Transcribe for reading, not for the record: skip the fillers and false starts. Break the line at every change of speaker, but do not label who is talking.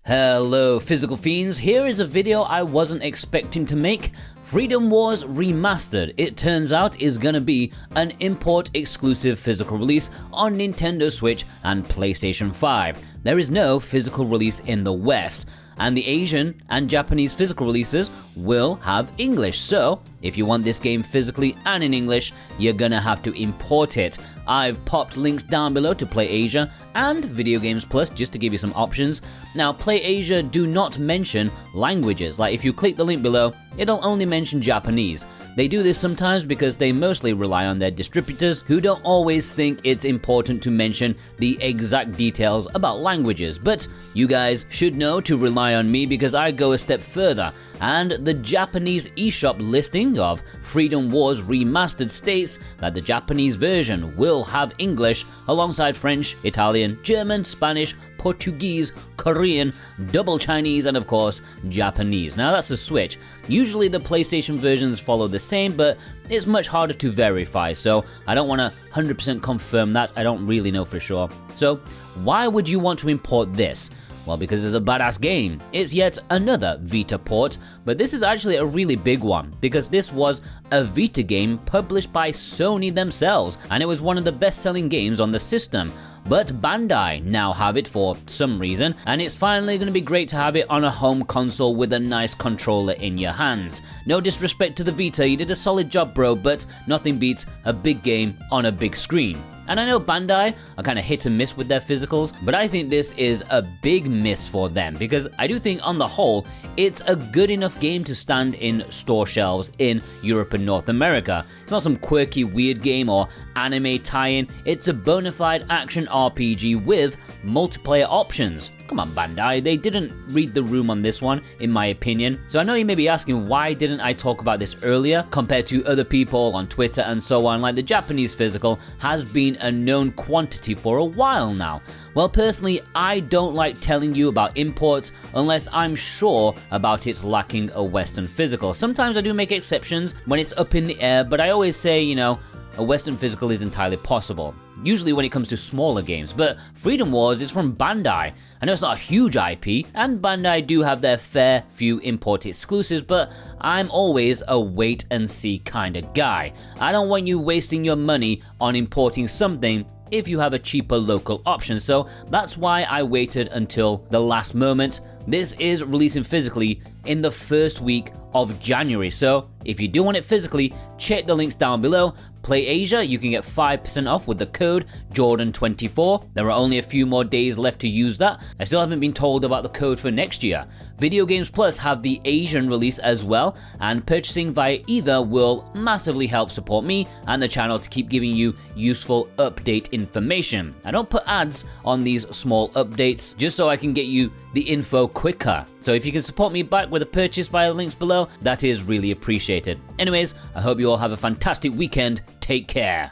Hello physical fiends, here is a video I wasn't expecting to make. Freedom Wars Remastered, it turns out, is gonna be an import exclusive physical release on Nintendo Switch and PlayStation 5. There is no physical release in the West, and the Asian and Japanese physical releases will have English, so if you want this game physically and in English, you're gonna have to import it. I've popped links down below to Play Asia and Video Games Plus just to give you some options. Now, Play Asia do not mention languages, like if you click the link below, it'll only mention Japanese. They do this sometimes because they mostly rely on their distributors who don't always think it's important to mention the exact details about languages, but you guys should know to rely on me because I go a step further, and the Japanese eShop listing of Freedom Wars Remastered states that the Japanese version will have English alongside French, Italian, German, Spanish, Portuguese, Korean, double Chinese, and of course, Japanese. Now that's the Switch. Usually the PlayStation versions follow the same, but it's much harder to verify, so I don't want to 100% confirm that. I don't really know for sure. So why would you want to import this? Well, because it's a badass game. It's yet another Vita port, but this is actually a really big one, because this was a Vita game published by Sony themselves, and it was one of the best-selling games on the system. But Bandai now have it for some reason, and it's finally going to be great to have it on a home console with a nice controller in your hands. No disrespect to the Vita, you did a solid job, bro, but nothing beats a big game on a big screen. And I know Bandai are kind of hit and miss with their physicals, but I think this is a big miss for them because I do think on the whole, it's a good enough game to stand in store shelves in Europe and North America. It's not some quirky weird game or anime tie-in, it's a bona fide action RPG with multiplayer options. Come on, Bandai, they didn't read the room on this one, in my opinion. So I know you may be asking, why didn't I talk about this earlier compared to other people on Twitter and so on, like the Japanese physical has been a known quantity for a while now. Well, personally, I don't like telling you about imports unless I'm sure about it lacking a Western physical. Sometimes I do make exceptions when it's up in the air, but I always say, you know, a Western physical is entirely possible. Usually when it comes to smaller games, but Freedom Wars is from Bandai. I know it's not a huge IP, and Bandai do have their fair few import exclusives, but I'm always a wait and see kind of guy. I don't want you wasting your money on importing something if you have a cheaper local option, so that's why I waited until the last moment. This is releasing physically in the first week of January, so if you do want it physically, check the links down below. Play Asia, you can get 5% off with the code Jordan24. There are only a few more days left to use that. I still haven't been told about the code for next year. Video Games Plus have the Asian release as well, and purchasing via either will massively help support me and the channel to keep giving you useful update information. I don't put ads on these small updates just so I can get you the info quicker. So if you can support me back with a purchase via the links below, that is really appreciated. Anyways, I hope you all have a fantastic weekend. Take care.